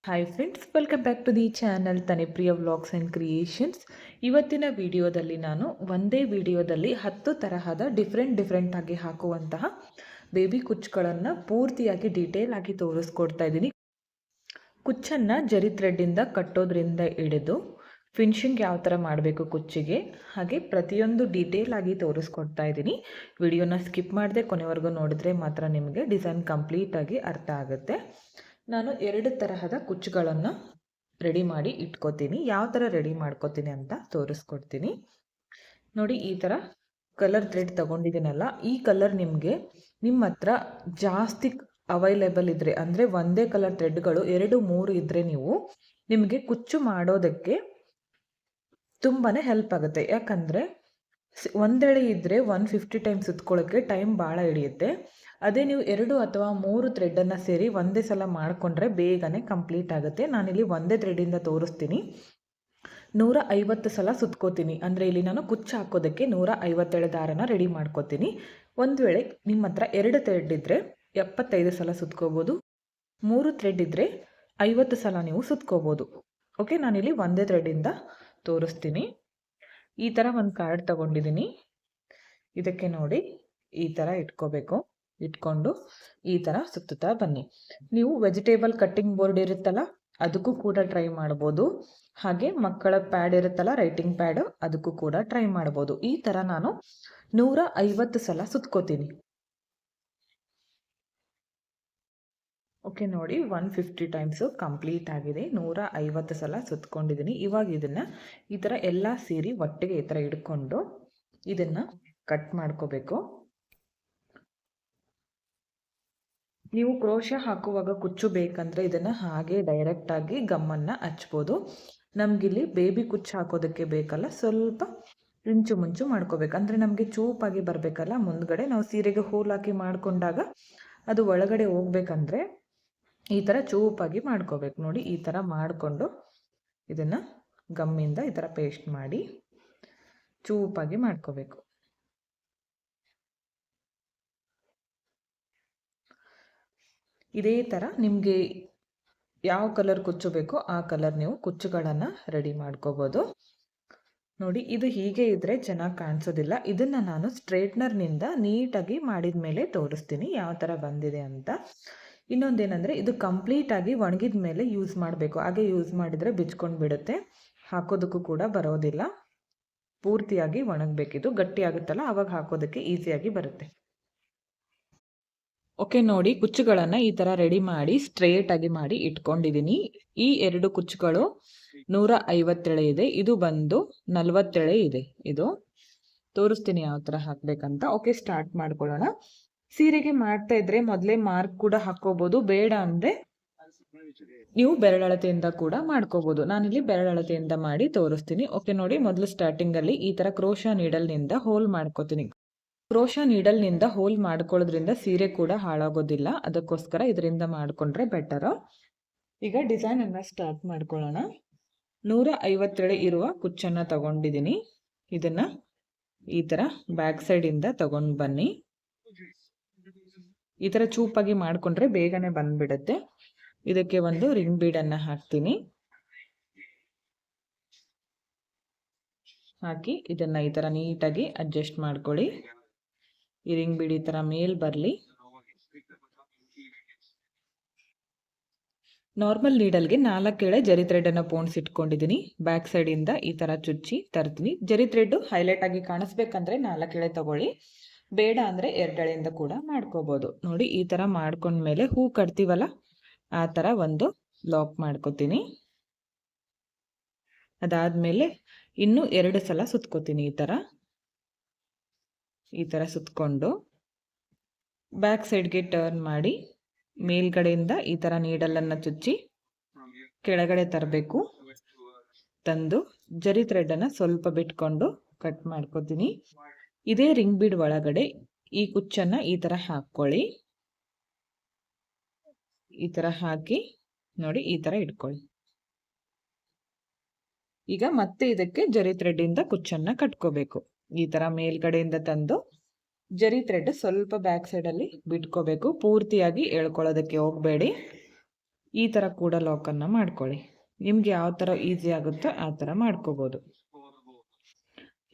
Hi friends, welcome back to the channel Tanipriya vlogs and creations. ಇವತ್ತಿನ ವಿಡಿಯೋದಲ್ಲಿ ನಾನು ಒಂದೇ ವಿಡಿಯೋದಲ್ಲಿ 10 ತರಹದ ಡಿಫ್ರೆಂಟ್ ಆಗಿ ಹಾಕುವಂತಹ ಬೇಬಿ ಕುಚ್ಚುಗಳನ್ನು ಪೂರ್ತಿಯಾಗಿ ಡೀಟೇಲ್ ಆಗಿ ತೋರಿಸ್ಕೊಡ್ತಾ ಇದ್ದೀನಿ. ಕುಚ್ಚನ್ನು ಜರಿ ಥ್ರೆಡ್ಡಿಂದ ಕಟ್ಟೋದ್ರಿಂದ ಹಿಡಿದು ಫಿನಿಶಿಂಗ್ ಯಾವ ಥರ ಮಾಡಬೇಕು ಕುಚ್ಚಿಗೆ, ಹಾಗೆ ಪ್ರತಿಯೊಂದು ಡೀಟೇಲ್ ಆಗಿ ತೋರಿಸ್ಕೊಡ್ತಾ ಇದ್ದೀನಿ. ವಿಡಿಯೋನ ಸ್ಕಿಪ್ ಮಾಡದೆ ಕೊನೆವರೆಗೂ ನೋಡಿದ್ರೆ ಮಾತ್ರ ನಿಮಗೆ ಡಿಸೈನ್ ಕಂಪ್ಲೀಟಾಗಿ ಅರ್ಥ ಆಗುತ್ತೆ. ನಾನು 2 ತರಹದ ಕುಚ್ಚುಗಳನ್ನು ರೆಡಿ ಮಾಡಿ ಇಟ್ಕೋತೀನಿ. ಯಾವ ಥರ ರೆಡಿ ಮಾಡ್ಕೋತೀನಿ ಅಂತ ತೋರಿಸ್ಕೊಡ್ತೀನಿ ನೋಡಿ. ಈ ಥರ ಕಲರ್ ಥ್ರೆಡ್ ತೊಗೊಂಡಿದ್ದೀನಲ್ಲ, ಈ ಕಲರ್ ನಿಮಗೆ ನಿಮ್ಮ ಹತ್ರ ಜಾಸ್ತಿ ಅವೈಲೇಬಲ್ ಇದ್ದರೆ, ಅಂದರೆ ಒಂದೇ ಕಲರ್ ಥ್ರೆಡ್ಗಳು 2-3 ಇದ್ದರೆ ನಿಮಗೆ ಕುಚ್ಚು ಮಾಡೋದಕ್ಕೆ ತುಂಬಾ ಹೆಲ್ಪ್ ಆಗುತ್ತೆ. ಯಾಕಂದರೆ ಒಂದೆಳೆ ಇದ್ದರೆ 150 ಟೈಮ್ ಸುತ್ಕೊಳ್ಳೋಕ್ಕೆ ಟೈಮ್ ಭಾಳ ಹಿಡಿಯುತ್ತೆ. ಅದೇ ನೀವು 2 ಅಥವಾ 3 ಥ್ರೆಡ್ಡನ್ನು ಸೇರಿ ಒಂದೇ ಸಲ ಮಾಡಿಕೊಂಡ್ರೆ ಬೇಗನೆ ಕಂಪ್ಲೀಟ್ ಆಗುತ್ತೆ. ನಾನಿಲ್ಲಿ ಒಂದೇ ಥ್ರೆಡ್ಡಿಂದ ತೋರಿಸ್ತೀನಿ. 150 ಸಲ ಸುತ್ಕೋತೀನಿ. ಅಂದರೆ ಇಲ್ಲಿ ನಾನು ಕುಚ್ಚು ಹಾಕೋದಕ್ಕೆ 157 ದಾರನ ರೆಡಿ ಮಾಡ್ಕೋತೀನಿ. ಒಂದು ವೇಳೆ ನಿಮ್ಮ ಹತ್ರ 2 ಥ್ರೆಡ್ ಇದ್ದರೆ 75 ಸಲ ಸುತ್ಕೋಬೋದು, 3 ಥ್ರೆಡ್ ಇದ್ದರೆ 50 ಸಲ ನೀವು ಸುತ್ಕೋಬೋದು. ಓಕೆ, ನಾನಿಲ್ಲಿ ಒಂದೇ ಥ್ರೆಡ್ಡಿಂದ ತೋರಿಸ್ತೀನಿ. ಈ ಥರ ಒಂದು ಕಾರ್ಡ್ ತಗೊಂಡಿದ್ದೀನಿ. ಇದಕ್ಕೆ ನೋಡಿ ಈ ಥರ ಇಟ್ಕೋಬೇಕು. ಇಟ್ಕೊಂಡು ಈ ಥರ ಸುತ್ತುತ್ತಾ ಬನ್ನಿ. ನೀವು ವೆಜಿಟೇಬಲ್ ಕಟ್ಟಿಂಗ್ ಬೋರ್ಡ್ ಇರುತ್ತಲ್ಲ, ಅದಕ್ಕೂ ಕೂಡ ಟ್ರೈ ಮಾಡ್ಬೋದು. ಹಾಗೆ ಮಕ್ಕಳ ಪ್ಯಾಡ್ ಇರುತ್ತಲ್ಲ, ರೈಟಿಂಗ್ ಪ್ಯಾಡ್, ಅದಕ್ಕೂ ಕೂಡ ಟ್ರೈ ಮಾಡ್ಬೋದು. ಈ ಥರ ನಾನು 150 ಸಲ ಸುತ್ಕೋತೀನಿ. ಓಕೆ ನೋಡಿ, 150 ಟೈಮ್ಸು ಕಂಪ್ಲೀಟ್ ಆಗಿದೆ. 150 ಸಲ ಸುತ್ಕೊಂಡಿದ್ದೀನಿ. ಇವಾಗ ಇದನ್ನು ಈ ಥರ ಎಲ್ಲ ಸೇರಿ ಒಟ್ಟಿಗೆ ಈ ಥರ ಹಿಡ್ಕೊಂಡು ಇದನ್ನು ಕಟ್ ಮಾಡ್ಕೋಬೇಕು. ನೀವು ಕ್ರೋಶ ಹಾಕುವಾಗ ಕುಚ್ಚು ಬೇಕಂದರೆ ಇದನ್ನು ಹಾಗೆ ಡೈರೆಕ್ಟಾಗಿ ಗಮ್ಮನ್ನು ಹಚ್ಬೋದು. ನಮಗಿಲ್ಲಿ ಬೇಬಿ ಕುಚ್ಚು ಹಾಕೋದಕ್ಕೆ ಬೇಕಲ್ಲ, ಸ್ವಲ್ಪ ಇಂಚು ಮುಂಚು ಮಾಡ್ಕೋಬೇಕು. ಅಂದರೆ ನಮಗೆ ಚೂಪಾಗಿ ಬರಬೇಕಲ್ಲ ಮುಂದ್ಗಡೆ. ನಾವು ಸೀರೆಗೆ ಹೋಲ್ ಹಾಕಿ ಮಾಡಿಕೊಂಡಾಗ ಅದು ಒಳಗಡೆ ಹೋಗ್ಬೇಕಂದ್ರೆ ಈ ಥರ ಚೂಪಾಗಿ ಮಾಡ್ಕೋಬೇಕು. ನೋಡಿ, ಈ ಥರ ಮಾಡಿಕೊಂಡು ಇದನ್ನು ಗಮ್ಮಿಂದ ಈ ಥರ ಪೇಸ್ಟ್ ಮಾಡಿ ಚೂಪಾಗಿ ಮಾಡ್ಕೋಬೇಕು. ಇದೇ ಥರ ನಿಮಗೆ ಯಾವ ಕಲರ್ ಕುಚ್ಚು ಬೇಕೋ ಆ ಕಲರ್ ನೀವು ಕುಚ್ಚುಗಳನ್ನು ರೆಡಿ ಮಾಡ್ಕೋಬೋದು. ನೋಡಿ, ಇದು ಹೀಗೆ ಇದ್ದರೆ ಚೆನ್ನಾಗಿ ಕಾಣಿಸೋದಿಲ್ಲ. ಇದನ್ನು ನಾನು ಸ್ಟ್ರೇಟ್ನರ್ನಿಂದ ನೀಟಾಗಿ ಮಾಡಿದ ಮೇಲೆ ತೋರಿಸ್ತೀನಿ ಯಾವ ಥರ ಬಂದಿದೆ ಅಂತ. ಇನ್ನೊಂದೇನೆಂದರೆ, ಇದು ಕಂಪ್ಲೀಟಾಗಿ ಒಣಗಿದ ಮೇಲೆ ಯೂಸ್ ಮಾಡಬೇಕು. ಹಾಗೆ ಯೂಸ್ ಮಾಡಿದರೆ ಬಿಚ್ಕೊಂಡು ಬಿಡುತ್ತೆ, ಹಾಕೋದಕ್ಕೂ ಕೂಡ ಬರೋದಿಲ್ಲ. ಪೂರ್ತಿಯಾಗಿ ಒಣಗಬೇಕಿದು, ಗಟ್ಟಿ ಆಗುತ್ತಲ್ಲ ಆವಾಗ ಹಾಕೋದಕ್ಕೆ ಈಸಿಯಾಗಿ ಬರುತ್ತೆ. ಓಕೆ ನೋಡಿ, ಕುಚ್ಚುಗಳನ್ನು ಈ ಥರ ರೆಡಿ ಮಾಡಿ ಸ್ಟ್ರೇಟಾಗಿ ಮಾಡಿ ಇಟ್ಕೊಂಡಿದ್ದೀನಿ. ಈ 2 ಕುಚ್ಚುಗಳು 150 ಎಳೆ ಇದೆ, ಇದು ಬಂದು 40 ಎಳೆ ಇದೆ. ಇದು ತೋರಿಸ್ತೀನಿ ಯಾವ ಥರ ಹಾಕಬೇಕಂತ. ಓಕೆ, ಸ್ಟಾರ್ಟ್ ಮಾಡ್ಕೊಳ್ಳೋಣ. ಸೀರೆಗೆ ಮಾಡ್ತಾ ಇದ್ರೆ ಮೊದಲೇ ಮಾರ್ಕ್ ಕೂಡ ಹಾಕೋಬೋದು, ಬೇಡ ಅಂದರೆ ನೀವು ಬೆರಳಳತೆಯಿಂದ ಕೂಡ ಮಾಡ್ಕೋಬೋದು. ನಾನಿಲ್ಲಿ ಬೆರಳಳತೆಯಿಂದ ಮಾಡಿ ತೋರಿಸ್ತೀನಿ. ಓಕೆ ನೋಡಿ, ಮೊದಲು ಸ್ಟಾರ್ಟಿಂಗಲ್ಲಿ ಈ ಥರ ಕ್ರೋಶಾ ನೀಡಲ್ನಿಂದ ಹೋಲ್ ಮಾಡ್ಕೋತೀನಿ. ಕ್ರೋಶಾ ನೀಡಲ್ನಿಂದ ಹೋಲ್ ಮಾಡ್ಕೊಳ್ಳೋದ್ರಿಂದ ಸೀರೆ ಕೂಡ ಹಾಳಾಗೋದಿಲ್ಲ, ಅದಕ್ಕೋಸ್ಕರ ಇದರಿಂದ ಮಾಡಿಕೊಂಡ್ರೆ ಬೆಟರು. ಈಗ ಡಿಸೈನನ್ನು ಸ್ಟಾರ್ಟ್ ಮಾಡ್ಕೊಳ್ಳೋಣ. 150 ಎಳೆ ಇರುವ ಕುಚ್ಚನ್ನು ತಗೊಂಡಿದ್ದೀನಿ. ಇದನ್ನು ಈ ಥರ ಬ್ಯಾಕ್ ಸೈಡಿಂದ ತಗೊಂಡು ಬನ್ನಿ. ಈ ಥರ ಚೂಪಾಗಿ ಮಾಡಿಕೊಂಡ್ರೆ ಬೇಗನೆ ಬಂದುಬಿಡುತ್ತೆ. ಇದಕ್ಕೆ ಒಂದು ರಿಂಗ್ ಬೀಡನ್ನು ಹಾಕ್ತೀನಿ. ಹಾಕಿ ಇದನ್ನು ಈ ಥರ ನೀಟಾಗಿ ಅಡ್ಜಸ್ಟ್ ಮಾಡ್ಕೊಳ್ಳಿ. ಈ ರಿಂಗ್ ಬೀಡ್ ಈ ಥರ ಮೇಲ್ ಬರಲಿ. ನಾರ್ಮಲ್ ನೀಡಲ್ಗೆ 4 ಎಳೆ ಜರಿ ಥ್ರೆಡನ್ನು ಪೋಣಿಸಿಟ್ಕೊಂಡಿದ್ದೀನಿ. ಬ್ಯಾಕ್ ಸೈಡಿಂದ ಈ ಥರ ಚುಚ್ಚಿ ತರ್ತೀನಿ. ಜರಿ ಥ್ರೆಡ್ಡು ಹೈಲೈಟ್ ಆಗಿ ಕಾಣಿಸ್ಬೇಕಂದ್ರೆ 4 ಎಳೆ ತಗೊಳ್ಳಿ, ಬೇಡ ಅಂದರೆ 2 ಎಳೆಯಿಂದ ಕೂಡ ಮಾಡ್ಕೋಬೋದು. ನೋಡಿ, ಈ ಥರ ಮಾಡ್ಕೊಂಡ್ಮೇಲೆ ಹೂ ಕಟ್ತೀವಲ್ಲ ಆ ಥರ ಒಂದು ಲಾಕ್ ಮಾಡ್ಕೋತೀನಿ. ಅದಾದಮೇಲೆ ಇನ್ನೂ 2 ಸಲ ಸುತ್ಕೋತೀನಿ. ಈ ಥರ ಸುತ್ಕೊಂಡು ಬ್ಯಾಕ್ ಸೈಡ್ಗೆ ಟರ್ನ್ ಮಾಡಿ ಮೇಲ್ಗಡೆಯಿಂದ ಈ ಥರ ನೀಡಲನ್ನು ಚುಚ್ಚಿ ಕೆಳಗಡೆ ತರಬೇಕು. ತಂದು ಜರಿ ಥ್ರೆಡನ್ನು ಸ್ವಲ್ಪ ಬಿಟ್ಕೊಂಡು ಕಟ್ ಮಾಡ್ಕೋತೀನಿ. ಇದೇ ರಿಂಗ್ ಬೀಡ್ ಒಳಗಡೆ ಈ ಕುಚ್ಚನ್ನು ಈ ಥರ ಹಾಕ್ಕೊಳ್ಳಿ. ಈ ಥರ ಹಾಕಿ ನೋಡಿ, ಈ ಥರ ಇಟ್ಕೊಳ್ಳಿ. ಈಗ ಮತ್ತೆ ಇದಕ್ಕೆ ಜರಿ ಥ್ರೆಡ್ಡಿಂದ ಕುಚ್ಚನ್ನು ಕಟ್ಕೋಬೇಕು. ಈ ಥರ ಮೇಲ್ಗಡೆಯಿಂದ ತಂದು ಜರಿ ಥ್ರೆಡ್ ಸ್ವಲ್ಪ ಬ್ಯಾಕ್ ಸೈಡಲ್ಲಿ ಬಿಟ್ಕೋಬೇಕು, ಪೂರ್ತಿಯಾಗಿ ಎಳ್ಕೊಳ್ಳೋದಕ್ಕೆ ಹೋಗಬೇಡಿ. ಈ ಥರ ಕೂಡ ಲಾಕನ್ನು ಮಾಡ್ಕೊಳ್ಳಿ. ನಿಮ್ಗೆ ಯಾವ ಥರ ಈಸಿ ಆಗುತ್ತೋ ಆ ಥರ ಮಾಡ್ಕೋಬೋದು.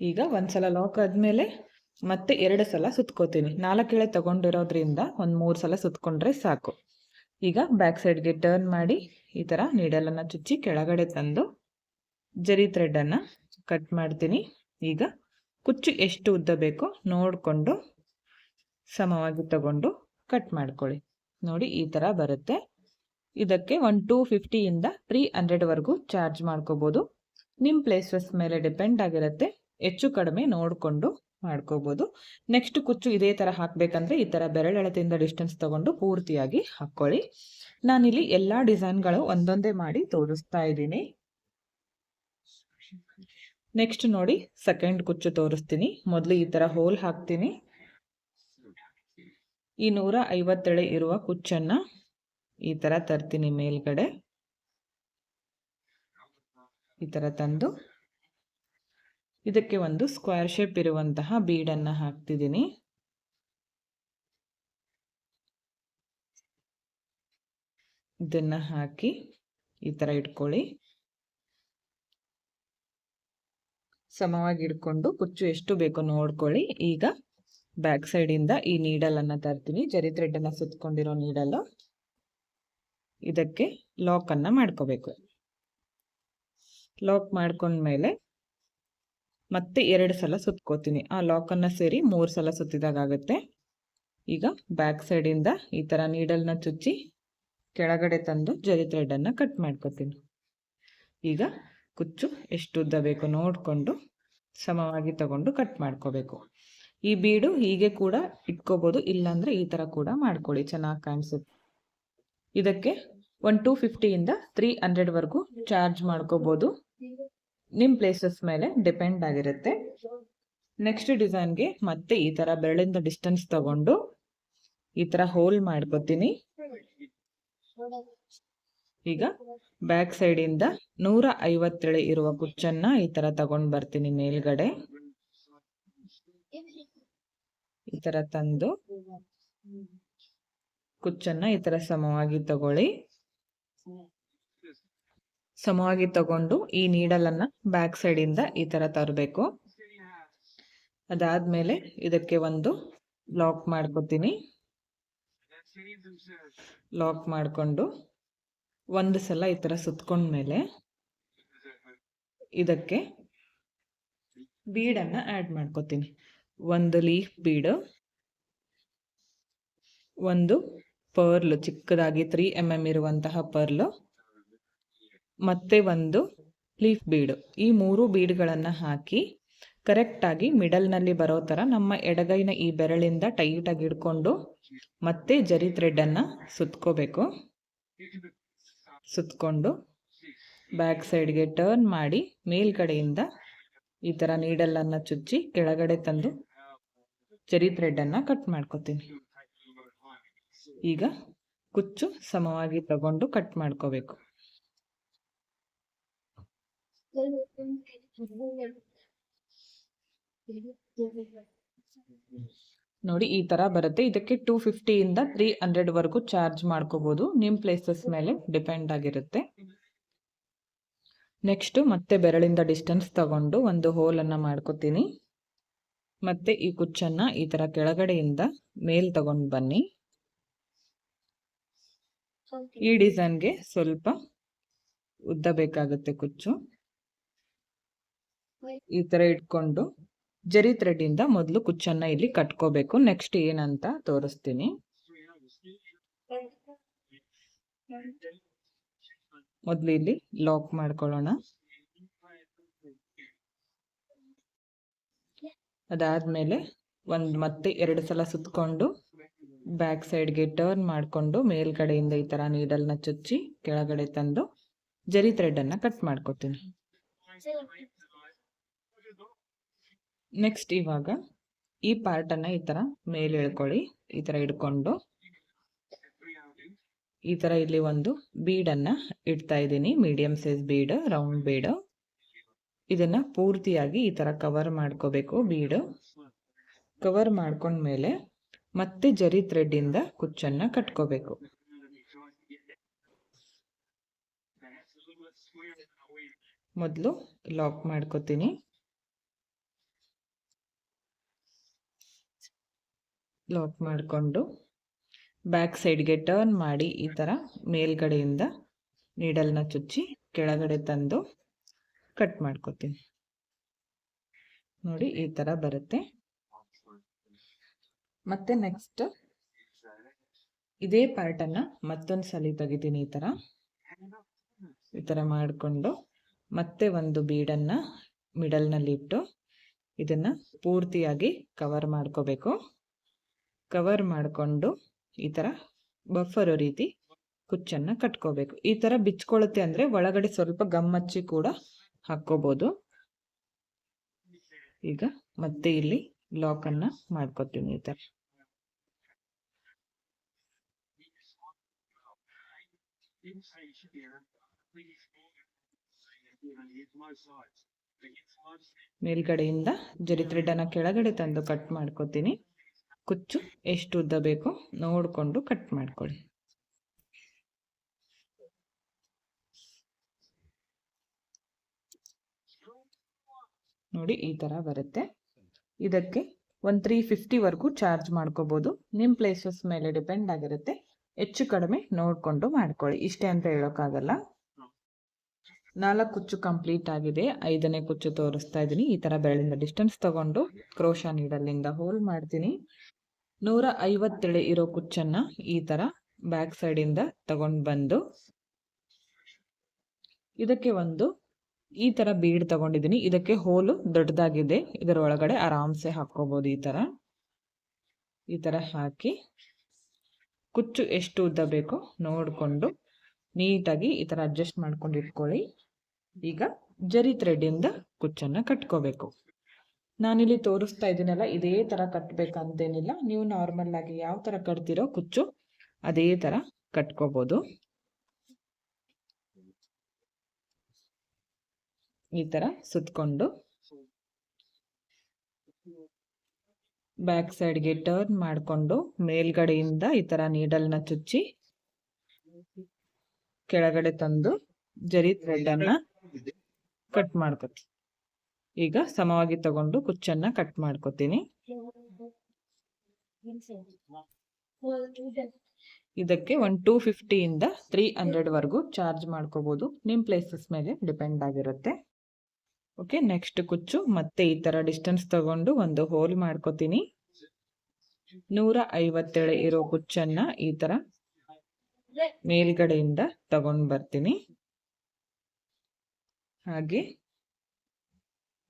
ಈಗ ಒಂದ್ಸಲ ಲಾಕ್ ಆದಮೇಲೆ ಮತ್ತೆ 2 ಸಲ ಸುತ್ಕೋತೀನಿ. 4 ಎಳೆ ತಗೊಂಡಿರೋದ್ರಿಂದ ಒಂದು 3 ಸಲ ಸುತ್ಕೊಂಡ್ರೆ ಸಾಕು. ಈಗ ಬ್ಯಾಕ್ ಸೈಡ್ಗೆ ಟರ್ನ್ ಮಾಡಿ ಈ ಥರ ನೀಡಲನ್ನು ಚುಚ್ಚಿ ಕೆಳಗಡೆ ತಂದು ಜರಿ ಥ್ರೆಡನ್ನು ಕಟ್ ಮಾಡ್ತೀನಿ. ಈಗ ಕುಚ್ಚು ಎಷ್ಟು ಉದ್ದ ಬೇಕೋ ನೋಡಿಕೊಂಡು ಸಮವಾಗಿ ತಗೊಂಡು ಕಟ್ ಮಾಡ್ಕೊಳ್ಳಿ. ನೋಡಿ ಈ ಥರ ಬರುತ್ತೆ. ಇದಕ್ಕೆ ಒಂದು 250 300ವರೆಗೂ ಚಾರ್ಜ್ ಮಾಡ್ಕೋಬೋದು. ನಿಮ್ಮ ಪ್ಲೇಸಸ್ ಮೇಲೆ ಡಿಪೆಂಡ್ ಆಗಿರುತ್ತೆ, ಹೆಚ್ಚು ಕಡಿಮೆ ನೋಡಿಕೊಂಡು ಮಾಡ್ಕೋಬೋದು. ನೆಕ್ಸ್ಟ್ ಕುಚ್ಚು ಇದೇ ಥರ ಹಾಕಬೇಕಂದ್ರೆ ಈ ಥರ ಬೆರಳೆಳತೆಯಿಂದ ಡಿಸ್ಟೆನ್ಸ್ ತಗೊಂಡು ಪೂರ್ತಿಯಾಗಿ ಹಾಕ್ಕೊಳ್ಳಿ. ನಾನಿಲ್ಲಿ ಎಲ್ಲ ಡಿಸೈನ್ಗಳು ಒಂದೊಂದೇ ಮಾಡಿ ತೋರಿಸ್ತಾ ಇದ್ದೀನಿ. ನೆಕ್ಸ್ಟ್ ನೋಡಿ ಸೆಕೆಂಡ್ ಕುಚ್ಚು ತೋರಿಸ್ತೀನಿ. ಮೊದಲು ಈ ಥರ ಹೋಲ್ ಹಾಕ್ತೀನಿ. ಈ 150 ಎಳೆ ಇರುವ ಕುಚ್ಚನ್ನು ಈ ಥರ ತರ್ತೀನಿ ಮೇಲ್ಗಡೆ. ಈ ಥರ ತಂದು ಇದಕ್ಕೆ ಒಂದು ಸ್ಕ್ವೇರ್ ಶೇಪ್ ಇರುವಂತಹ ಬೀಡನ್ನು ಹಾಕ್ತಿದ್ದೀನಿ. ಇದನ್ನು ಹಾಕಿ ಈ ಥರ ಇಟ್ಕೊಳ್ಳಿ. ಸಮವಾಗಿ ಇಟ್ಕೊಂಡು ಕುಚ್ಚು ಎಷ್ಟು ಬೇಕೋ ನೋಡ್ಕೊಳ್ಳಿ. ಈಗ ಬ್ಯಾಕ್ ಸೈಡಿಂದ ಈ ನೀಡಲನ್ನು ತರ್ತೀನಿ. ಜರಿ ಥ್ರೆಡನ್ನು ಸುತ್ಕೊಂಡಿರೋ ನೀಡಲು ಇದಕ್ಕೆ ಲಾಕನ್ನು ಮಾಡ್ಕೋಬೇಕು. ಲಾಕ್ ಮಾಡ್ಕೊಂಡ್ಮೇಲೆ ಮತ್ತೆ 2 ಸಲ ಸುತ್ಕೋತೀನಿ. ಆ ಲಾಕನ್ನು ಸೇರಿ 3 ಸಲ ಸುತ್ತಿದಾಗುತ್ತೆ. ಈಗ ಬ್ಯಾಕ್ ಸೈಡಿಂದ ಈ ಥರ ನೀಡಲ್ನ ಚುಚ್ಚಿ ಕೆಳಗಡೆ ತಂದು ಜರಿ ಥ್ರೆಡನ್ನು ಕಟ್ ಮಾಡ್ಕೋತೀನಿ. ಈಗ ಕುಚ್ಚು ಎಷ್ಟು ಉದ್ದ ಬೇಕು ನೋಡಿಕೊಂಡು ಸಮವಾಗಿ ತಗೊಂಡು ಕಟ್ ಮಾಡ್ಕೋಬೇಕು. ಈ ಬೀಡು ಹೀಗೆ ಕೂಡ ಇಟ್ಕೋಬೋದು, ಇಲ್ಲಾಂದರೆ ಈ ಥರ ಕೂಡ ಮಾಡ್ಕೊಳ್ಳಿ, ಚೆನ್ನಾಗಿ ಕಾಣಿಸುತ್ತೆ. ಇದಕ್ಕೆ ಒಂದು 250 300ವರೆಗೂ ಚಾರ್ಜ್ ಮಾಡ್ಕೋಬೋದು. ನಿಮ್ಮ ಪ್ಲೇಸಸ್ ಮೇಲೆ ಡಿಪೆಂಡ್ ಆಗಿರುತ್ತೆ. ನೆಕ್ಸ್ಟ್ ಡಿಸೈನ್ಗೆ ಮತ್ತೆ ಈ ಥರ ಬೆರಳಿಂದ ಡಿಸ್ಟೆನ್ಸ್ ತಗೊಂಡು ಈ ಥರ ಹೋಲ್ ಮಾಡ್ಕೋತೀನಿ. ಈಗ ಬ್ಯಾಕ್ ಸೈಡಿಂದ 150 ಎಳೆ ಇರುವ ಕುಚ್ಚನ್ನು ಈ ಥರ ತಗೊಂಡು ಬರ್ತೀನಿ ಮೇಲ್ಗಡೆ. ಈ ಥರ ತಂದು ಕುಚ್ಚನ್ನು ಈ ಥರ ಸಮವಾಗಿ ತಗೊಳ್ಳಿ. ಸಮವಾಗಿ ತಗೊಂಡು ಈ ನೀಡಲನ್ನು ಬ್ಯಾಕ್ ಸೈಡಿಂದ ಈ ಥರ ತರಬೇಕು. ಅದಾದಮೇಲೆ ಇದಕ್ಕೆ ಒಂದು ಲಾಕ್ ಮಾಡ್ಕೋತೀನಿ. ಲಾಕ್ ಮಾಡಿಕೊಂಡು ಒಂದು ಸಲ ಈ ಥರ ಸುತ್ಕೊಂಡ್ಮೇಲೆ ಇದಕ್ಕೆ ಬೀಡನ್ನು ಆ್ಯಡ್ ಮಾಡ್ಕೋತೀನಿ. ಒಂದು ಲೀಫ್ ಬೀಡು, ಒಂದು ಪರ್ಲ್ ಚಿಕ್ಕದಾಗಿ 3 mm ಇರುವಂತಹ ಪರ್ಲು, ಮತ್ತೆ ಒಂದು ಲೀಫ್ ಬೀಡು. ಈ 3 ಬೀಡ್ಗಳನ್ನು ಹಾಕಿ ಕರೆಕ್ಟಾಗಿ ಮಿಡಲ್ನಲ್ಲಿ ಬರೋ ಥರ ನಮ್ಮ ಎಡಗೈನ ಈ ಬೆರಳಿಂದ ಟೈಟಾಗಿ ಹಿಡ್ಕೊಂಡು ಮತ್ತೆ ಜರಿ ಥ್ರೆಡನ್ನು ಸುತ್ಕೋಬೇಕು. ಸುತ್ಕೊಂಡು ಬ್ಯಾಕ್ ಸೈಡ್ಗೆ ಟರ್ನ್ ಮಾಡಿ ಮೇಲ್ಗಡೆಯಿಂದ ಈ ಥರ ನೀಡಲನ್ನು ಚುಚ್ಚಿ ಕೆಳಗಡೆ ತಂದು ಜರಿ ಥ್ರೆಡನ್ನು ಕಟ್ ಮಾಡ್ಕೋತೀನಿ. ಈಗ ಕುಚ್ಚು ಸಮವಾಗಿ ತಗೊಂಡು ಕಟ್ ಮಾಡ್ಕೋಬೇಕು. ನೋಡಿ ಈ ಥರ ಬರುತ್ತೆ. ಇದಕ್ಕೆ 250 300ವರೆಗೂ ಚಾರ್ಜ್ ಮಾಡ್ಕೋಬೋದು. ನಿಮ್ಮ ಪ್ಲೇಸಸ್ ಮೇಲೆ ಡಿಪೆಂಡ್ ಆಗಿರುತ್ತೆ. ನೆಕ್ಸ್ಟು ಮತ್ತೆ ಬೆರಳಿಂದ ಡಿಸ್ಟೆನ್ಸ್ ತಗೊಂಡು ಒಂದು ಹೋಲನ್ನು ಮಾಡ್ಕೋತೀನಿ. ಮತ್ತೆ ಈ ಕುಚ್ಚನ್ನು ಈ ಥರ ಕೆಳಗಡೆಯಿಂದ ಮೇಲ್ ತಗೊಂಡು ಬನ್ನಿ. ಈ ಡಿಸೈನ್ಗೆ ಸ್ವಲ್ಪ ಉದ್ದ ಬೇಕಾಗುತ್ತೆ ಕುಚ್ಚು. ಈ ಥರ ಇಟ್ಕೊಂಡು ಜರಿ ಥ್ರೆಡ್ಡಿಂದ ಮೊದಲು ಕುಚ್ಚನ್ನು ಇಲ್ಲಿ ಕಟ್ಕೋಬೇಕು. ನೆಕ್ಸ್ಟ್ ಏನಂತ ತೋರಿಸ್ತೀನಿ. ಮೊದಲು ಇಲ್ಲಿ ಲಾಕ್ ಮಾಡ್ಕೊಳ್ಳೋಣ. ಅದಾದಮೇಲೆ ಮತ್ತೆ 2 ಸಲ ಸುತ್ಕೊಂಡು ಬ್ಯಾಕ್ ಸೈಡ್ಗೆ ಟರ್ನ್ ಮಾಡಿಕೊಂಡು ಮೇಲ್ಗಡೆಯಿಂದ ಈ ಥರ ನೀಡಲ್ನ ಚುಚ್ಚಿ ಕೆಳಗಡೆ ತಂದು ಜರಿ ಥ್ರೆಡನ್ನು ಕಟ್ ಮಾಡ್ಕೊತೀನಿ. ನೆಕ್ಸ್ಟ್ ಇವಾಗ ಈ ಪಾರ್ಟನ್ನು ಈ ಥರ ಮೇಲೆ ಎಳ್ಕೊಳ್ಳಿ. ಈ ಥರ ಹಿಡ್ಕೊಂಡು ಈ ಥರ ಇಲ್ಲಿ ಒಂದು ಬೀಡನ್ನು ಇಡ್ತಾ ಇದ್ದೀನಿ. ಮೀಡಿಯಮ್ ಸೈಜ್ ಬೀಡು, ರೌಂಡ್ ಬೀಡು. ಇದನ್ನು ಪೂರ್ತಿಯಾಗಿ ಈ ಥರ ಕವರ್ ಮಾಡ್ಕೋಬೇಕು. ಬೀಡು ಕವರ್ ಮಾಡ್ಕೊಂಡ್ಮೇಲೆ ಮತ್ತೆ ಜರಿ ಥ್ರೆಡ್ಡಿಂದ ಕುಚ್ಚನ್ನು ಕಟ್ಕೋಬೇಕು. ಮೊದಲು ಲಾಕ್ ಮಾಡ್ಕೋತೀನಿ. ಲಾಕ್ ಮಾಡಿಕೊಂಡು ಬ್ಯಾಕ್ ಸೈಡ್ಗೆ ಟರ್ನ್ ಮಾಡಿ ಈ ಥರ ಮೇಲ್ಗಡೆಯಿಂದ ನೀಡಲ್ನ ಚುಚ್ಚಿ ಕೆಳಗಡೆ ತಂದು ಕಟ್ ಮಾಡ್ಕೋತೀನಿ. ನೋಡಿ ಈ ಥರ ಬರುತ್ತೆ. ಮತ್ತೆ ನೆಕ್ಸ್ಟ್ ಇದೇ ಪಾರ್ಟನ್ನು ಮತ್ತೊಂದು ಸಲ ತೆಗಿತೀನಿ. ಈ ಥರ ಮಾಡಿಕೊಂಡು ಮತ್ತೆ ಒಂದು ಬೀಡನ್ನು ಮಿಡಲ್ನಲ್ಲಿ ಇಟ್ಟು ಇದನ್ನು ಪೂರ್ತಿಯಾಗಿ ಕವರ್ ಮಾಡ್ಕೋಬೇಕು. ಕವರ್ ಮಾಡಿಕೊಂಡು ಈ ಥರ ಬಫರ್ ರೀತಿ ಕುಚ್ಚನ್ನು ಕಟ್ಕೋಬೇಕು. ಈ ಥರ ಬಿಚ್ಕೊಳ್ಳುತ್ತೆ ಅಂದರೆ ಒಳಗಡೆ ಸ್ವಲ್ಪ ಗಮ್ಮಚ್ಚಿ ಕೂಡ ಹಾಕ್ಕೋಬೋದು. ಈಗ ಮತ್ತೆ ಇಲ್ಲಿ ಲಾಕನ್ನು ಮಾಡ್ಕೋತೀನಿ. ಈ ಥರ ಮೇಲ್ಗಡೆಯಿಂದ ಜರಿ ಥ್ರೆಡನ್ನು ಕೆಳಗಡೆ ತಂದು ಕಟ್ ಮಾಡ್ಕೋತೀನಿ. ಕುಚ್ಚು ಎಷ್ಟು ಉದ್ದ ಬೇಕು ನೋಡಿಕೊಂಡು ಕಟ್ ಮಾಡ್ಕೊಳ್ಳಿ. ನೋಡಿ ಈ ಥರ ಬರುತ್ತೆ. ಇದಕ್ಕೆ ಒಂದು 350ವರೆಗೂ ಚಾರ್ಜ್ ಮಾಡ್ಕೋಬೋದು. ನಿಮ್ಮ ಪ್ಲೇಸಸ್ ಮೇಲೆ ಡಿಪೆಂಡ್ ಆಗಿರುತ್ತೆ. ಹೆಚ್ಚು ಕಡಿಮೆ ನೋಡಿಕೊಂಡು ಮಾಡ್ಕೊಳ್ಳಿ. ಇಷ್ಟೇ ಅಂತ ಹೇಳೋಕ್ಕಾಗಲ್ಲ. 4 ಕುಚ್ಚು ಕಂಪ್ಲೀಟ್ ಆಗಿದೆ. 5ನೇ ಕುಚ್ಚು ತೋರಿಸ್ತಾ ಇದ್ದೀನಿ. ಈ ಥರ ಬೆರಳಿಂದ ಡಿಸ್ಟೆನ್ಸ್ ತಗೊಂಡು ಕ್ರೋಶಾ ನೀಡಲ್ನಿಂದ ಹೋಲ್ ಮಾಡ್ತೀನಿ. 150 ಎಳೆ ಇರೋ ಕುಚ್ಚನ್ನು ಈ ಥರ ಬ್ಯಾಕ್ ಸೈಡಿಂದ ತಗೊಂಡು ಬಂದು ಇದಕ್ಕೆ ಒಂದು ಈ ಥರ ಬೀಡ್ ತಗೊಂಡಿದ್ದೀನಿ. ಇದಕ್ಕೆ ಹೋಲು ದೊಡ್ಡದಾಗಿದೆ. ಇದರ ಒಳಗಡೆ ಆರಾಮ್ಸೆ ಹಾಕ್ಕೋಬೋದು. ಈ ಥರ ಹಾಕಿ ಕುಚ್ಚು ಎಷ್ಟು ಉದ್ದ ಬೇಕೋ ನೋಡಿಕೊಂಡು ನೀಟಾಗಿ ಈ ಥರ ಅಡ್ಜಸ್ಟ್ ಮಾಡ್ಕೊಂಡು ಇಟ್ಕೊಳ್ಳಿ. ಈಗ ಜರಿ ಥ್ರೆಡ್ಡಿಂದ ಕುಚ್ಚನ್ನು ಕಟ್ಕೋಬೇಕು. ನಾನಿಲ್ಲಿ ತೋರಿಸ್ತಾ ಇದ್ದೀನಲ್ಲ, ಇದೇ ಥರ ಕಟ್ಟಬೇಕಂತೇನಿಲ್ಲ. ನೀವು ನಾರ್ಮಲ್ ಆಗಿ ಯಾವ ಥರ ಕಟ್ತಿರೋ ಕುಚ್ಚು ಅದೇ ಥರ ಕಟ್ಕೋಬೋದು. ಈ ಥರ ಸುತ್ತಕೊಂಡು ಬ್ಯಾಕ್ ಸೈಡ್ಗೆ ಟರ್ನ್ ಮಾಡಿಕೊಂಡು ಮೇಲ್ಗಡೆಯಿಂದ ಈ ಥರ ನೀಡಲ್ನ ಚುಚ್ಚಿ ಕೆಳಗಡೆ ತಂದು ಜರಿ ಥ್ರೆಡನ್ನು ಕಟ್ ಮಾಡ್ಕೋತೀನಿ. ಈಗ ಸಮವಾಗಿ ತಗೊಂಡು ಕುಚ್ಚನ್ನು ಕಟ್ ಮಾಡ್ಕೋತೀನಿ. ಇದಕ್ಕೆ ಒಂದು 250ಇಂದ 300ವರೆಗೂ ಚಾರ್ಜ್ ಮಾಡ್ಕೋಬೋದು. ನಿಮ್ಮ ಪ್ಲೇಸಸ್ ಮೇಲೆ ಡಿಪೆಂಡ್ ಆಗಿರುತ್ತೆ. ಓಕೆ, ನೆಕ್ಸ್ಟ್ ಕುಚ್ಚು ಮತ್ತೆ ಈ ಥರ ಡಿಸ್ಟೆನ್ಸ್ ತಗೊಂಡು ಒಂದು ಹೋಲ್ ಮಾಡ್ಕೋತೀನಿ. 150 ಎಳೆ ಇರೋ ಕುಚ್ಚನ್ನು ಈ ಥರ ಮೇಲ್ಗಡೆಯಿಂದ ತಗೊಂಡು ಬರ್ತೀನಿ. ಹಾಗೆ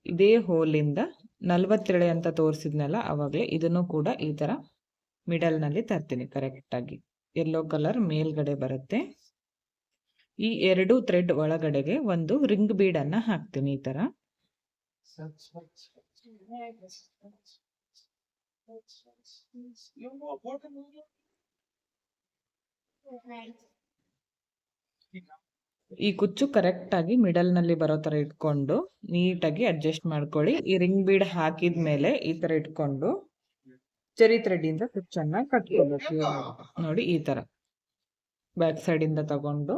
ಇದೇ ಹೋಲಿಂದ 40 ಎಳೆ ಅಂತ ತೋರಿಸಿದ್ನಲ್ಲ ಆವಾಗಲೇ, ಇದನ್ನು ಕೂಡ ಈ ಥರ ಮಿಡಲ್ನಲ್ಲಿ ತರ್ತೀನಿ. ಕರೆಕ್ಟಾಗಿ ಯೆಲ್ಲೋ ಕಲರ್ ಮೇಲ್ಗಡೆ ಬರುತ್ತೆ. ಈ 2 ಥ್ರೆಡ್ ಒಳಗಡೆಗೆ ಒಂದು ರಿಂಗ್ ಬೀಡನ್ನು ಹಾಕ್ತೀನಿ. ಈ ಥರ ಈ ಕುಚ್ಚು ಕರೆಕ್ಟಾಗಿ ಮಿಡಲ್ನಲ್ಲಿ ಬರೋ ಥರ ಇಟ್ಕೊಂಡು ನೀಟಾಗಿ ಅಡ್ಜಸ್ಟ್ ಮಾಡ್ಕೊಳ್ಳಿ. ಈ ರಿಂಗ್ ಬೀಡ್ ಹಾಕಿದ್ಮೇಲೆ ಈ ಥರ ಇಟ್ಕೊಂಡು ಜರಿ ಥ್ರೆಡ್ಡಿಂದ ಕುಚ್ಚನ್ನು ಕಟ್ಕೋಬೇಕು. ನೋಡಿ ಈ ಥರ ಬ್ಯಾಕ್ ಸೈಡಿಂದ ತಗೊಂಡು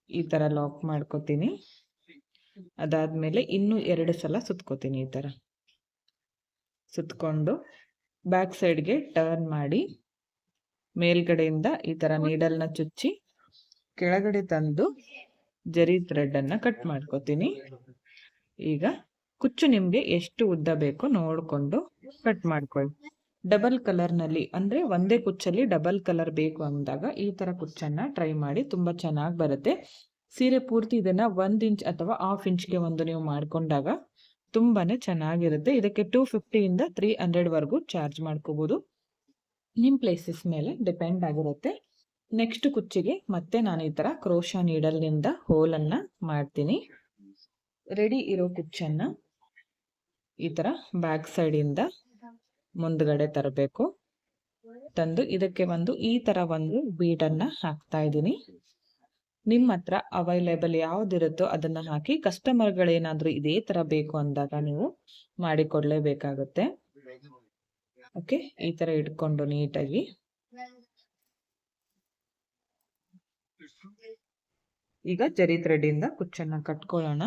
ಈ ಥರ ಲಾಕ್ ಮಾಡ್ಕೋತೀನಿ. ಅದಾದಮೇಲೆ ಇನ್ನೂ 2 ಸಲ ಸುತ್ಕೋತೀನಿ. ಈ ಥರ ಸುತ್ಕೊಂಡು ಬ್ಯಾಕ್ ಸೈಡ್ಗೆ ಟರ್ನ್ ಮಾಡಿ ಮೇಲ್ಗಡೆಯಿಂದ ಈ ಥರ ನೀಡಲ್ನ ಚುಚ್ಚಿ ಕೆಳಗಡೆ ತಂದು ಜರಿ ಥ್ರೆಡನ್ನು ಕಟ್ ಮಾಡ್ಕೋತೀನಿ. ಈಗ ಕುಚ್ಚು ನಿಮಗೆ ಎಷ್ಟು ಉದ್ದ ಬೇಕೋ ನೋಡಿಕೊಂಡು ಕಟ್ ಮಾಡ್ಕೊಳ್ಳಿ. ಡಬಲ್ ಕಲರ್ನಲ್ಲಿ ಅಂದರೆ ಒಂದೇ ಕುಚ್ಚಲ್ಲಿ ಡಬಲ್ ಕಲರ್ ಬೇಕು ಅಂದಾಗ ಈ ಥರ ಕುಚ್ಚನ್ನು ಟ್ರೈ ಮಾಡಿ, ತುಂಬ ಚೆನ್ನಾಗಿ ಬರುತ್ತೆ. ಸೀರೆ ಪೂರ್ತಿ ಇದನ್ನು 1 ಇಂಚ್ ಅಥವಾ 1/2 ಇಂಚ್ಗೆ ಒಂದು ನೀವು ಮಾಡಿಕೊಂಡಾಗ ತುಂಬಾ ಚೆನ್ನಾಗಿರುತ್ತೆ. ಇದಕ್ಕೆ 250ಇಂದ 300ವರೆಗೂ ಚಾರ್ಜ್ ಮಾಡ್ಕೋಬೋದು. ನಿಮ್ಮ ಪ್ಲೇಸಸ್ ಮೇಲೆ ಡಿಪೆಂಡ್ ಆಗಿರುತ್ತೆ. ನೆಕ್ಸ್ಟ್ ಕುಚ್ಚಿಗೆ ಮತ್ತೆ ನಾನು ಈ ಥರ ಕ್ರೋಶಾ ನೀಡಲ್ನಿಂದ ಹೋಲನ್ನು ಮಾಡ್ತೀನಿ. ರೆಡಿ ಇರೋ ಕುಚ್ಚನ್ನು ಈ ಥರ ಬ್ಯಾಕ್ ಸೈಡಿಂದ ಮುಂದ್ಗಡೆ ತರಬೇಕು. ತಂದು ಇದಕ್ಕೆ ಈ ಥರ ಒಂದು ಬೀಡನ್ನು ಹಾಕ್ತಾ ಇದ್ದೀನಿ. ನಿಮ್ಮ ಹತ್ರ ಅವೈಲೇಬಲ್ ಯಾವುದಿರುತ್ತೋ ಅದನ್ನು ಹಾಕಿ. ಕಸ್ಟಮರ್ಗಳೇನಾದರೂ ಇದೇ ಥರ ಬೇಕು ಅಂದಾಗ ನೀವು ಮಾಡಿಕೊಡ್ಲೇಬೇಕಾಗುತ್ತೆ. ಓಕೆ, ಈ ಥರ ಇಟ್ಕೊಂಡು ನೀಟಾಗಿ ಈಗ ಜರಿ ಥ್ರೆಡ್ಡಿಂದ ಕುಚ್ಚನ್ನು ಕಟ್ಕೊಳ್ಳೋಣ.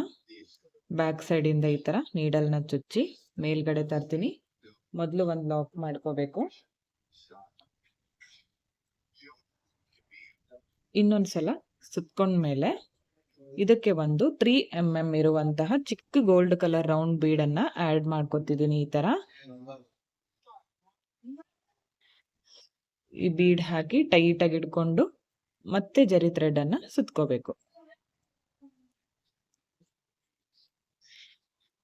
ಬ್ಯಾಕ್ ಸೈಡಿಂದ ಈ ಥರ ನೀಡಲ್ನ ಚುಚ್ಚಿ ಮೇಲ್ಗಡೆ ತರ್ತೀನಿ. ಮೊದಲು ಒಂದು ಲಾಕ್ ಮಾಡ್ಕೋಬೇಕು. ಇನ್ನೊಂದ್ಸಲ ಸುತ್ಕೊಂಡ್ಮೇಲೆ ಇದಕ್ಕೆ ಒಂದು 3 mm ಇರುವಂತಹ ಚಿಕ್ಕ ಗೋಲ್ಡ್ ಕಲರ್ ರೌಂಡ್ ಬೀಡನ್ನು ಆ್ಯಡ್ ಮಾಡ್ಕೊತಿದ್ದೀನಿ. ಈ ಥರ ಈ ಬೀಡ್ ಹಾಕಿ ಟೈಟಾಗಿ ಇಟ್ಕೊಂಡು ಮತ್ತೆ ಜರಿ ಥ್ರೆಡ್ಡನ್ನು ಸುತ್ಕೋಬೇಕು.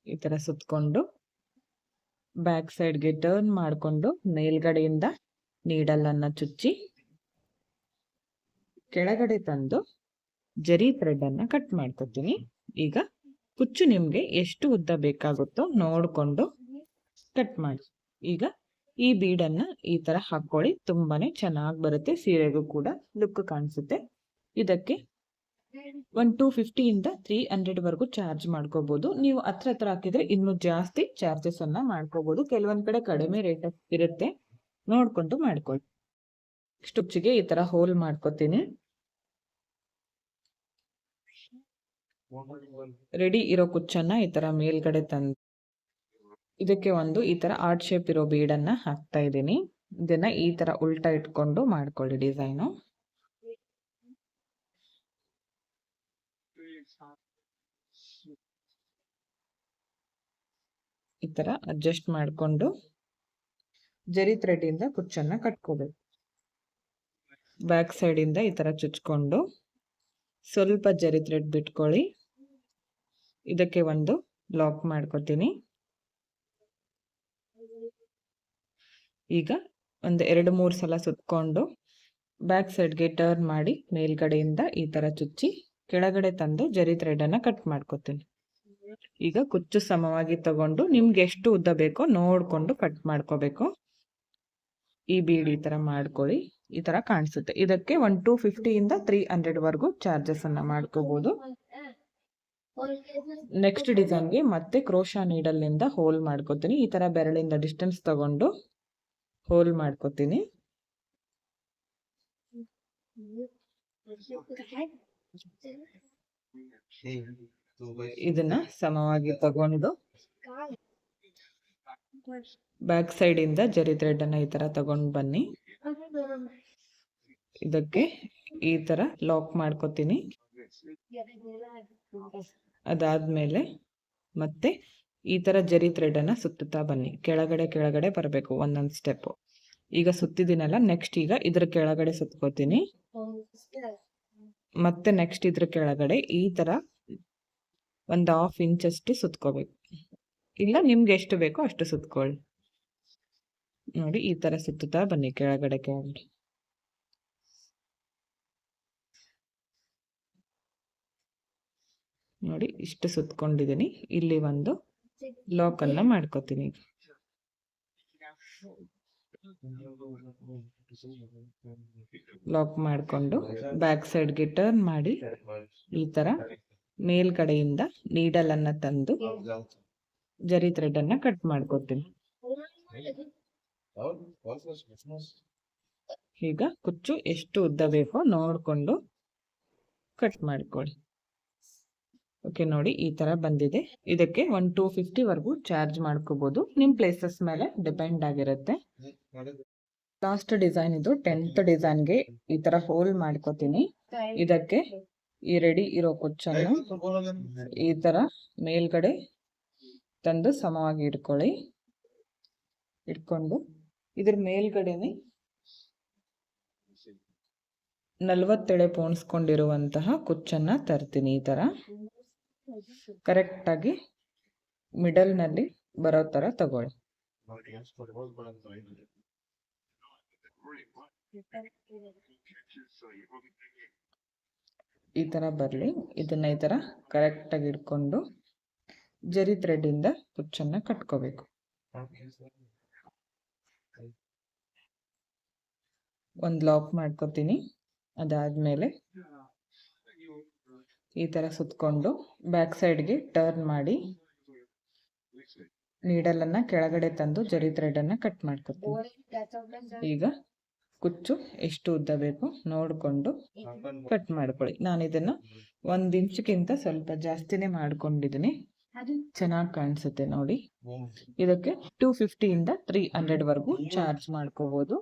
ಈ ಥರ ಸುತ್ಕೊಂಡು ಬ್ಯಾಕ್ ಸೈಡ್ಗೆ ಟರ್ನ್ ಮಾಡಿಕೊಂಡು ಮೇಲ್ಗಡೆಯಿಂದ ನೀಡಲನ್ನು ಚುಚ್ಚಿ ಕೆಳಗಡೆ ತಂದು ಜರಿ ಥ್ರೆಡ್ಡನ್ನು ಕಟ್ ಮಾಡ್ಕೊತೀನಿ. ಈಗ ಕುಚ್ಚು ನಿಮಗೆ ಎಷ್ಟು ಉದ್ದ ಬೇಕಾಗುತ್ತೋ ನೋಡಿಕೊಂಡು ಕಟ್ ಮಾಡಿ. ಈಗ ಈ ಬೀಡನ್ನು ಈ ಥರ ಹಾಕ್ಕೊಳ್ಳಿ, ತುಂಬಾನೇ ಚೆನ್ನಾಗಿ ಬರುತ್ತೆ. ಸೀರೆಗೂ ಕೂಡ ಲುಕ್ ಕಾಣಿಸುತ್ತೆ. ಇದಕ್ಕೆ 250 ಇಂದ 300 ವರೆಗೂ ಚಾರ್ಜ್ ಮಾಡ್ಕೋಬಹುದು. ನೀವು ಹತ್ರ ಹಾಕಿದ್ರೆ ಇನ್ನೂ ಜಾಸ್ತಿ ಚಾರ್ಜಸ್ ಅನ್ನ ಮಾಡ್ಕೋಬಹುದು. ಕೆಲವೊಂದ್ ಕಡೆ ಕಡಿಮೆ ರೇಟ್ ಇರುತ್ತೆ, ನೋಡ್ಕೊಂಡು ಮಾಡ್ಕೊಳ್ಳಿ. ಸ್ಟಿಚ್ಗೆ ಈ ತರ ಹೋಲ್ ಮಾಡ್ಕೋತೀನಿ. ರೆಡಿ ಇರೋ ಕುಚ್ಚನ್ನ ಈ ತರ ಮೇಲ್ಗಡೆ ತಂದು ಇದಕ್ಕೆ ಒಂದು ಈ ತರ ಆರ್ಟ್ ಶೇಪ್ ಇರೋ ಬೀಡನ್ನ ಹಾಕ್ತಾ ಇದ್ದೀನಿ. ಇದನ್ನ ಈ ತರ ಉಲ್ಟಾ ಇಟ್ಕೊಂಡು ಮಾಡ್ಕೊಳ್ಳಿ ಡಿಸೈನು. ಈ ತರ ಅಡ್ಜಸ್ಟ್ ಮಾಡಿಕೊಂಡು ಜರಿ ಥ್ರೆಡ್ ಇಂದ ಕುಚ್ಚನ್ನ ಕಟ್ಕೋಬೇಕು. ಬ್ಯಾಕ್ ಸೈಡ್ ಇಂದ ಈ ತರ ಚುಚ್ಕೊಂಡು ಸ್ವಲ್ಪ ಜರಿ ಥ್ರೆಡ್ ಬಿಟ್ಕೊಳ್ಳಿ. ಇದಕ್ಕೆ ಒಂದು ಲಾಕ್ ಮಾಡ್ಕೊತೀನಿ. ಈಗ ಒಂದು 2-3 ಸಲ ಸುತ್ಕೊಂಡು ಬ್ಯಾಕ್ ಸೈಡ್ಗೆ ಟರ್ನ್ ಮಾಡಿ ಮೇಲ್ಗಡೆಯಿಂದ ಈ ತರ ಚುಚ್ಚಿ ಕೆಳಗಡೆ ತಂದು ಜರಿ ಥ್ರೆಡ್ ಅನ್ನ ಕಟ್ ಮಾಡ್ಕೊತೀನಿ. ಈಗ ಕುಚ್ಚು ಸಮವಾಗಿ ತಗೊಂಡು ನಿಮ್ಗೆ ಎಷ್ಟು ಉದ್ದ ಬೇಕೋ ನೋಡ್ಕೊಂಡು ಕಟ್ ಮಾಡ್ಕೋಬೇಕು. ಈ ಬೀಡ್ ಈ ತರ ಮಾಡ್ಕೊಳ್ಳಿ, ಈ ತರ ಕಾಣಿಸುತ್ತೆ. ಇದಕ್ಕೆ 250 ಇಂದ 300 ವರೆಗೂ ಚಾರ್ಜಸ್ ಅನ್ನ ಮಾಡ್ಕೋಬಹುದು. ನೆಕ್ಸ್ಟ್ ಡಿಸೈನ್ಗೆ ಮತ್ತೆ ಕ್ರೋಶಾ ನೀಡಲ್ ನಿಂದ ಹೋಲ್ ಮಾಡ್ಕೋತೀನಿ. ಈ ತರ ಬೆರಳಿಂದ ಡಿಸ್ಟೆನ್ಸ್ ತಗೊಂಡು ಹೋಲ್ ಮಾಡ್ಕೋತೀನಿ. ಇದನ್ನ ಸಮವಾಗಿ ತಗೊಂಡು ಬ್ಯಾಕ್ ಸೈಡ್ ಇಂದ ಜರಿ ಥ್ರೆಡ್ ಅನ್ನ ಈ ತರ ತಗೊಂಡು ಬನ್ನಿ. ಇದಕ್ಕೆ ಈ ತರ ಲಾಕ್ ಮಾಡ್ಕೋತೀನಿ. ಅದಾದ್ಮೇಲೆ ಮತ್ತೆ ಈ ತರ ಜರಿ ಥ್ರೆಡ್ ಅನ್ನ ಸುತ್ತುತ್ತಾ ಬನ್ನಿ. ಕೆಳಗಡೆ ಬರಬೇಕು ಒಂದೊಂದು ಸ್ಟೆಪ್. ಈಗ ಸುತ್ತಿದ್ದೀನಲ್ಲ, ನೆಕ್ಸ್ಟ್ ಈಗ ಇದ್ರ ಕೆಳಗಡೆ ಸುತ್ಕೋತೀನಿ. ಮತ್ತೆ ನೆಕ್ಸ್ಟ್ ಇದ್ರ ಕೆಳಗಡೆ ಈ ತರ 1/2 ಇಂಚ್ ಅಷ್ಟು ಸುತ್ಕೋಬೇಕು. ಇಲ್ಲ ನಿಮ್ಗೆ ಎಷ್ಟು ಬೇಕೋ ಅಷ್ಟು ಸುತ್ಕೊಳ್ಳಿ. ನೋಡಿ ಈ ತರ ಸುತ್ತುತ್ತಾ ಬನ್ನಿ ಕೆಳಗಡೆ. ನೋಡಿ ಇಷ್ಟು ಸುತ್ಕೊಂಡಿದ್ದೀನಿ. ಇಲ್ಲಿ ಒಂದು ಲಾಕ್ ಅನ್ನ ಮಾಡ್ಕೋತೀನಿ. ಲಾಕ್ ಮಾಡ್ಕೊಂಡು ಬ್ಯಾಕ್ ಸೈಡ್ಗೆ ಟರ್ನ್ ಮಾಡಿ ಈ ತರ ಮೇಲ್ಗಡೆಯಿಂದ ನೀಡಲ್ ಅನ್ನ ತಂದು ಜರಿ ಥ್ರೆಡ್ ಅನ್ನ ಕಟ್ ಮಾಡ್ಕೋತೀನಿ. ಈಗ ಕುಚ್ಚು ಎಷ್ಟು ಉದ್ದ ಬೇಕೋ ನೋಡ್ಕೊಂಡು ಕಟ್ ಮಾಡ್ಕೊಳ್ಳಿ. ಓಕೆ, ನೋಡಿ ಈ ತರ ಬಂದಿದೆ. ಇದಕ್ಕೆ 250 ವರೆಗೂ ಚಾರ್ಜ್ ಮಾಡ್ಕೋಬಹುದು. ನಿಮ್ ಪ್ಲೇಸಸ್ ಮೇಲೆ ಡಿಪೆಂಡ್ ಆಗಿರುತ್ತೆ. ಲಾಸ್ಟ್ ಡಿಸೈನ್ ಇದು 10th ಡಿಸೈನ್ಗೆ ಈ ತರ ಹೋಲ್ ಮಾಡ್ಕೋತೀನಿ. ಇದಕ್ಕೆ ಈ ರೆಡಿ ಇರೋ ಕುಚ್ಚನ್ನು ಈ ತರ ಮೇಲ್ಗಡೆ ತಂದು ಸಮವಾಗಿ ಇಟ್ಕೊಳ್ಳಿ. ಇಟ್ಕೊಂಡು ಇದ್ರ ಮೇಲ್ಗಡೆನೆ 40 ಎಳೆ ಪೋಣಿಸ್ಕೊಂಡಿರುವಂತಹ ಕುಚ್ಚನ್ನ ತರ್ತೀನಿ. ಈ ತರ ಕರೆಕ್ಟ್ ಆಗಿ ಮಿಡಲ್ ನಲ್ಲಿ ಬರೋ ತರ ತಗೊಳ್ಳಿ. ಈ ತರ ಬರ್ಲಿ. ಇದನ್ನ ಈ ತರ ಕರೆಕ್ಟ್ ಆಗಿ ಇಟ್ಕೊಂಡು ಜರಿ ಥ್ರೆಡ್ ಇಂದ ಕುಚ್ಚನ್ನ ಕಟ್ಕೋಬೇಕು. ಒಂದು ಲಾಕ್ ಮಾಡ್ಕೋತೀನಿ. ಅದಾದ್ಮೇಲೆ ಈ ತರ ಸುತ್ಕೊಂಡು ಬ್ಯಾಕ್ ಸೈಡ್ಗೆ ಟರ್ನ್ ಮಾಡಿ ನೀಡಲ್ ಅನ್ನ ಕೆಳಗಡೆ ತಂದು ಜರಿ ಥ್ರೆಡ್ ಅನ್ನ ಕಟ್ ಮಾಡ್ಕೋತೀನಿ. ಈಗ ಕುಚ್ಚು ಎಷ್ಟು ಉದ್ದ ಬೇಕು ನೋಡಿಕೊಂಡು ಕಟ್ ಮಾಡ್ಕೊಳ್ಳಿ. ನಾನು ಇದನ್ನು 1 ಇಂಚ್ಗಿಂತ ಸ್ವಲ್ಪ ಜಾಸ್ತಿನೇ ಮಾಡ್ಕೊಂಡಿದ್ದೀನಿ, ಚೆನ್ನಾಗಿ ಕಾಣಿಸುತ್ತೆ ನೋಡಿ. ಇದಕ್ಕೆ 250 ಇಂದ 300ವರೆಗೂ ಚಾರ್ಜ್ ಮಾಡ್ಕೋಬೋದು.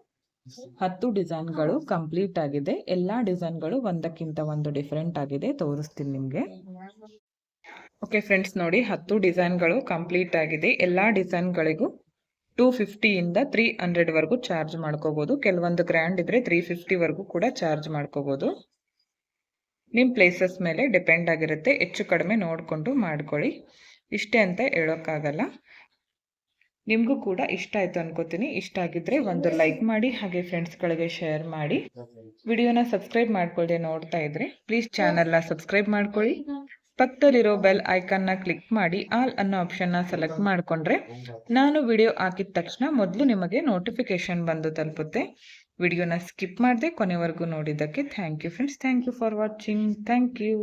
10 ಡಿಸೈನ್ಗಳು ಕಂಪ್ಲೀಟ್ ಆಗಿದೆ. ಎಲ್ಲ ಡಿಸೈನ್ಗಳು ಒಂದಕ್ಕಿಂತ ಒಂದು ಡಿಫ್ರೆಂಟ್ ಆಗಿದೆ, ತೋರಿಸ್ತೀನಿ ನಿಮಗೆ. ಓಕೆ ಫ್ರೆಂಡ್ಸ್, ನೋಡಿ 10 ಡಿಸೈನ್ಗಳು ಕಂಪ್ಲೀಟ್ ಆಗಿದೆ. ಎಲ್ಲ ಡಿಸೈನ್ಗಳಿಗೂ 250 ಇಂದ 300ವರೆಗೂ ಚಾರ್ಜ್ ಮಾಡ್ಕೋಬೋದು. ಕೆಲವೊಂದು ಗ್ರ್ಯಾಂಡ್ ಇದ್ರೆ 350ವರೆಗೂ ಕೂಡ ಚಾರ್ಜ್ ಮಾಡ್ಕೋಬೋದು. ನಿಮ್ಮ ಪ್ಲೇಸಸ್ ಮೇಲೆ ಡಿಪೆಂಡ್ ಆಗಿರುತ್ತೆ, ಹೆಚ್ಚು ಕಡಿಮೆ ನೋಡಿಕೊಂಡು ಮಾಡ್ಕೊಳ್ಳಿ. ಇಷ್ಟೇ ಅಂತ ಹೇಳೋಕ್ಕಾಗಲ್ಲ. ನಿಮಗೂ ಕೂಡ ಇಷ್ಟ ಆಯಿತು ಅನ್ಕೋತೀನಿ. ಇಷ್ಟ ಆಗಿದ್ರೆ ಒಂದು ಲೈಕ್ ಮಾಡಿ, ಹಾಗೆ ಫ್ರೆಂಡ್ಸ್ಗಳಿಗೆ ಶೇರ್ ಮಾಡಿ. ವಿಡಿಯೋನ ಸಬ್ಸ್ಕ್ರೈಬ್ ಮಾಡ್ಕೊಳ್ಳದೆ ನೋಡ್ತಾ ಇದ್ರೆ ಪ್ಲೀಸ್ ಚಾನಲ್ನ ಸಬ್ಸ್ಕ್ರೈಬ್ ಮಾಡ್ಕೊಳ್ಳಿ. ಪಕ್ಕದಲ್ಲಿರೋ ಬೆಲ್ ಐಕನ್ನ ಕ್ಲಿಕ್ ಮಾಡಿ ಆಲ್ ಅನ್ನೋ ಆಪ್ಷನ್ನ ಸೆಲೆಕ್ಟ್ ಮಾಡಿಕೊಂಡ್ರೆ ನಾನು ವಿಡಿಯೋ ಹಾಕಿದ ತಕ್ಷಣ ಮೊದಲು ನಿಮಗೆ ನೋಟಿಫಿಕೇಶನ್ ಬಂದು ತಲುಪುತ್ತೆ. ವಿಡಿಯೋನ ಸ್ಕಿಪ್ ಮಾಡದೆ ಕೊನೆವರೆಗೂ ನೋಡಿದ್ದಕ್ಕೆ thank you friends. Thank you for watching. Thank you.